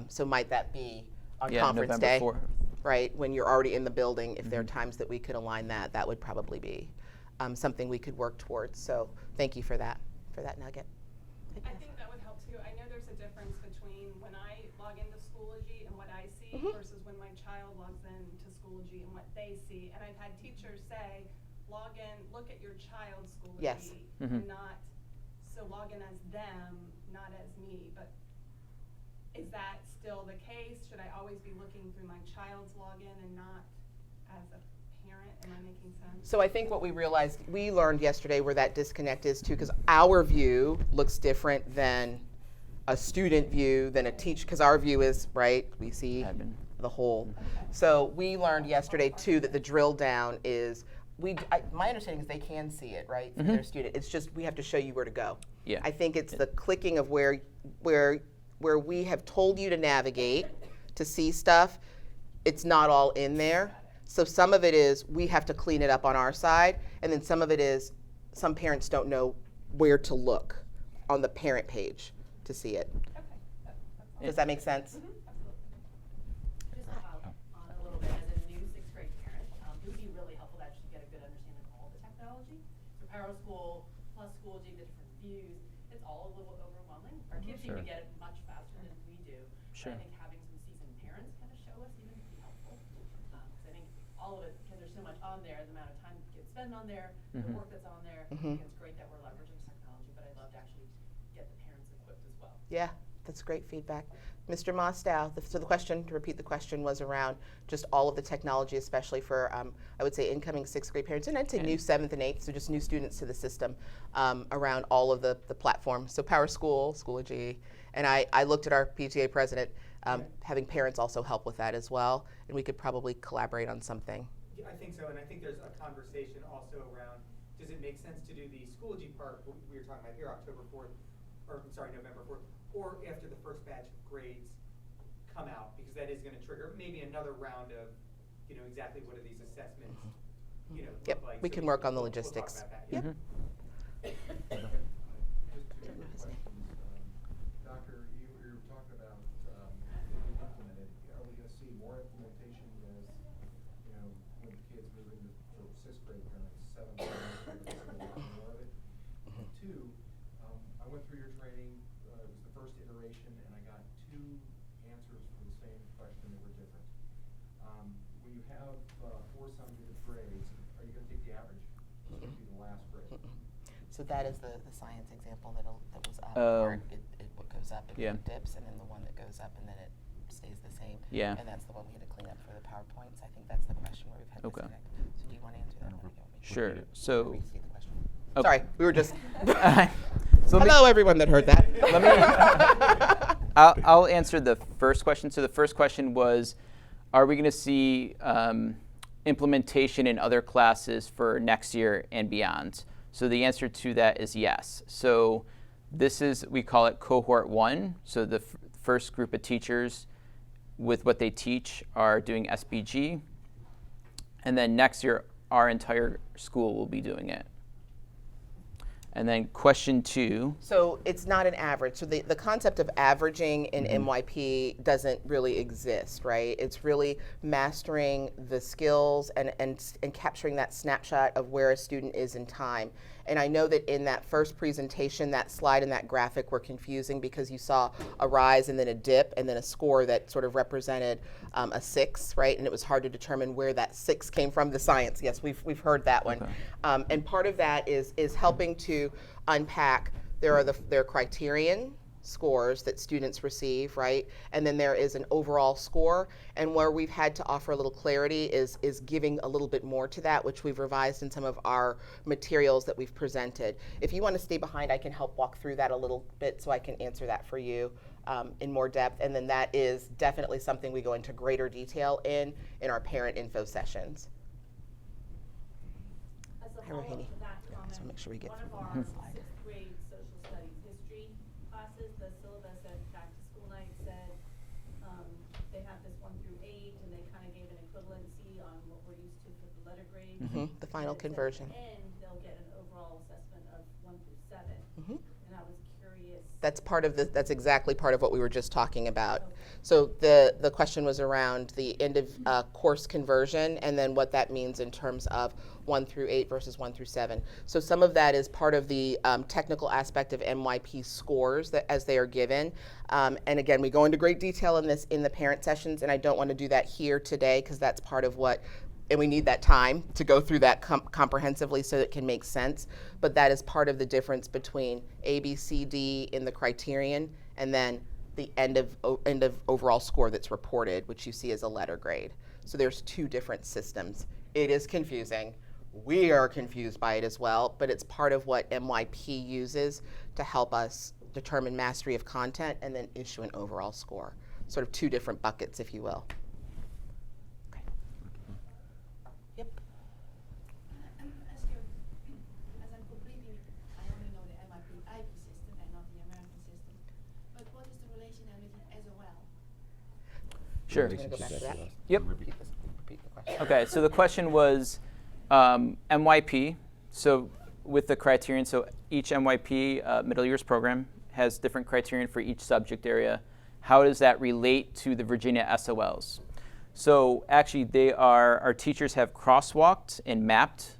So might that be on conference November day? 4th. Right, when you're already in the building, if there are times that we could align that, that would probably be something we could work towards. So thank you for that nugget. I think that would help too. I know there's a difference between when I log into Schoology and what I see versus when my child logs into Schoology and what they see. And I've had teachers say, log in, look at your child's Schoology, Yes. and not, so log in as them, not as me. But Is that still the case? Should I always be looking through my child's login and not as a parent? Am I making sense? So I think what we learned yesterday where that disconnect is too, because our view looks different than a student view, than a teacher, because our view is, right, we see the whole. So we learned yesterday too that the drill down is, my understanding is they can see it, right, from their student. It's just we have to show you where to go. Yeah. I think it's the clicking of where we have told you to navigate to see stuff. It's not all in there. So some of it is we have to clean it up on our side, and then some of it is some parents don't know where to look on the parent page to see it. Okay. Does that make sense? Just to follow on a little bit, as a new sixth grade parent, it would be really helpful to actually get a good understanding of all the technology. So Power School plus Schoology, the different views, it's all a little overwhelming. Our kids seem to get it much faster than we do. Sure. But I think having some seasoned parents kind of show us even would be helpful. Because I think all of it, because there's so much on there, the amount of time kids spend on there, the work that's on there, I think it's great that we're leveraging technology, but I'd love to actually get the parents equipped as well. Yeah, that's great feedback. Mr. Mostow, so the question, to repeat the question, was around just all of the technology, especially for, I would say, incoming sixth grade parents, and I'd say new seventh and eighth, so just new students to the system, around all of the platforms. So Power School, Schoology, and I looked at our PTA president, having parents also help with that as well, and we could probably collaborate on something. Yeah, I think so, and I think there's a conversation also around, does it make sense to do the Schoology part, what we were talking about here, November 4th, or after the first batch of grades come out, because that is going to trigger maybe another round of, exactly what are these assessments, Yep, look like. we So can work on the we'll talk logistics. about that. Yep. Just two quick questions. Doctor, you were talking about implemented. Are we going to see more implementation as, when the kids move into sixth grade, kind of seventh grade, a lot more of it? And two, I went through your training. It was the first iteration, and I got two answers for the same question that were different. When you have four summative grades, are you going to take the average? It's going to be the last grade. So that is the science example that was up, Oh. where it goes up and Yeah. it dips, and then the one that goes up and then it stays the same. Yeah. And that's the one we had to clean up for the PowerPoints. I think that's the question where we've had Okay. disconnect. So do you want to answer that? Or do you want me to? Sure. Or So, restate the question? Okay. Sorry, we were just. so let me- Hello, everyone that heard that. Let me. I'll answer the first question. So the first question was, are we going to see implementation in other classes for next year and beyond? So the answer to that is yes. So this is, we call it cohort 1. So the first group of teachers with what they teach are doing SBG. And then next year, our entire school will be doing it. And then question 2. So it's not an average. So the concept of averaging in MYP doesn't really exist, right? It's really mastering the skills and capturing that snapshot of where a student is in time. And I know that in that first presentation, that slide and that graphic were confusing because you saw a rise and then a dip and then a score that sort of represented a 6, right? And it was hard to determine where that 6 came from. The science, yes, we've heard that one. Okay. And part of that is helping to unpack. There are criterion scores that students receive, right? And then there is an overall score. And where we've had to offer a little clarity is giving a little bit more to that, which we've revised in some of our materials that we've presented. If you want to stay behind, I can help walk through that a little bit so I can answer that for you in more depth. And then that is definitely something we go into greater detail in our parent info sessions. As a Hi, follow-up Rohini. to that comment, So make sure we get one of through our the slide. sixth grade social studies history classes, the syllabus at back to school night said they have this 1 through 8, and they kind of gave an equivalency on what we're used to for the letter grades. The final And it said conversion. At the end, they'll get an overall assessment of 1 through 7. And I was curious. That's that's exactly part of what we were just talking about. So the question was around the end of course conversion and then what that means in terms of 1 through 8 versus 1 through 7. So some of that is part of the technical aspect of MYP scores that as they are given. And again, we go into great detail in this in the parent sessions, and I don't want to do that here today because that's part of what, and we need that time to go through that comprehensively so it can make sense. But that is part of the difference between A, B, C, D in the criterion and then the end of overall score that's reported, which you see as a letter grade. So there's 2 different systems. It is confusing. We are confused by it as well, but it's part of what MYP uses to help us determine mastery of content and then issue an overall score. Sort of 2 different buckets, if you will. Okay. Yep. As I'm completing, I only know the MIP IP system and not the American system. But what is the relationality as well? Sure. Do you wanna go back to that? Yep. Repeat the question. Okay, so the question was MYP. So with the criterion, so each MYP middle years program has different criterion for each subject area. How does that relate to the Virginia SOLs? So actually our teachers have crosswalked and mapped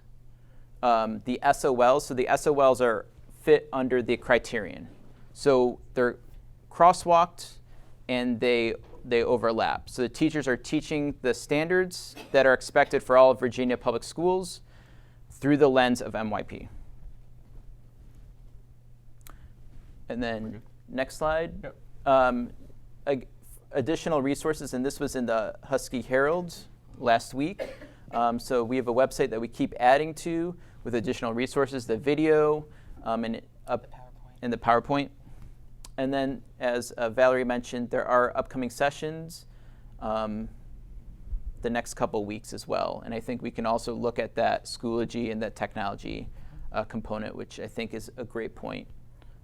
the SOLs. So the SOLs are fit under the criterion. So they're crosswalked and they overlap. So the teachers are teaching the standards that are expected for all of Virginia public schools through the lens of MYP. And then next slide. Yep. Additional resources, and this was in the Husky Herald last week. So we have a website that we keep adding to with additional resources, the video and the PowerPoint. And then, as Valerie mentioned, there are upcoming sessions the next couple weeks as well. And I think we can also look at that Schoology and that technology component, which I think is a great point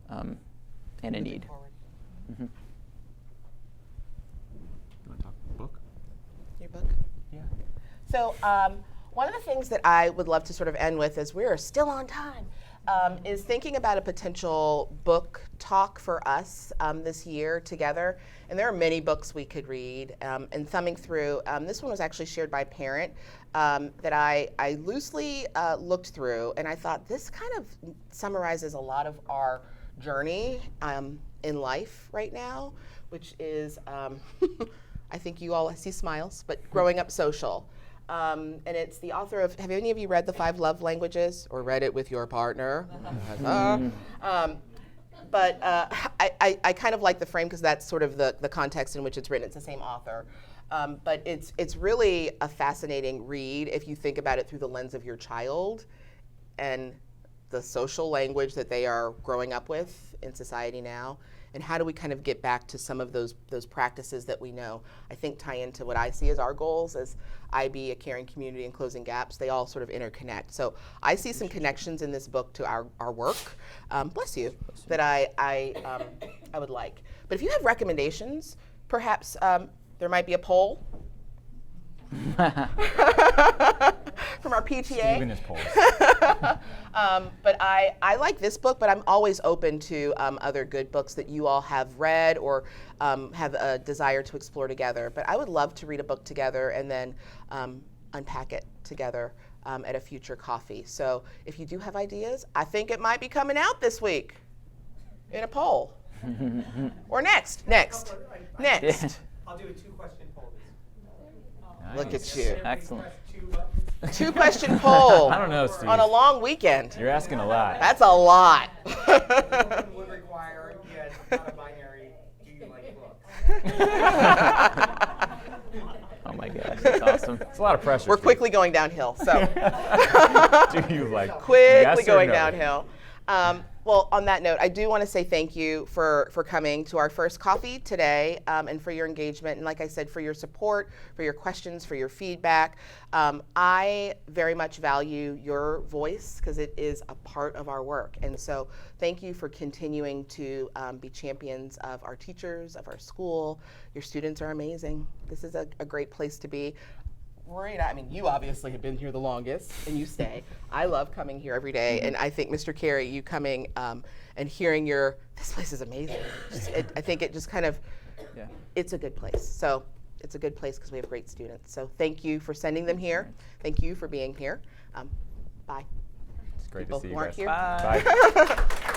and a need. Mm-hmm. You want to talk book? Your book? Yeah. So one of the things that I would love to sort of end with, as we're still on time, is thinking about a potential book talk for us this year together. And there are many books we could read. And thumbing through, this one was actually shared by a parent that I loosely looked through, and I thought this kind of summarizes a lot of our journey in life right now, which is, I think you all, I see smiles, but Growing Up Social. And it's the author of, have any of you read The 5 Love Languages or read it with your partner? But I kind of like the frame because that's sort of the context in which it's written. It's the same author. But it's really a fascinating read if you think about it through the lens of your child and the social language that they are growing up with in society now. And how do we kind of get back to some of those practices that we know, I think, tie into what I see as our goals as IB, a caring community, and closing gaps. They all sort of interconnect. So I see some connections in this book to our work, bless you, that I would like. But if you have recommendations, perhaps there might be a poll from our PTA. Steven is polls. But I like this book, but I'm always open to other good books that you all have read or have a desire to explore together. But I would love to read a book together and then unpack it together at a future coffee. So if you do have ideas, I think it might be coming out this week in a poll. Or next. I'll do a 2-question poll. Nice. Look at you. Excellent. 2-question poll. I don't know, Steve. On a long weekend. You're asking a lot. That's a lot. Would require, yes, not a binary, do you like books? Oh my gosh, that's awesome. It's a lot of pressure. We're Steve. quickly going downhill. So Do you like quickly yes or going no? downhill. Well, on that note, I do want to say thank you for coming to our first coffee today and for your engagement. And like I said, for your support, for your questions, for your feedback. I very much value your voice because it is a part of our work. And so thank you for continuing to be champions of our teachers, of our school. Your students are amazing. This is a great place to be. Marina, I mean, you obviously have been here the longest, and you stay. I love coming here every day, and I think, Mr. Carey, you coming and hearing this place is amazing. I think it just kind of, it's a good place. So it's a good place because we have great students. So thank you for sending them here. Thank you for being here. Bye. It's great People to see who you aren't guys. here. Bye.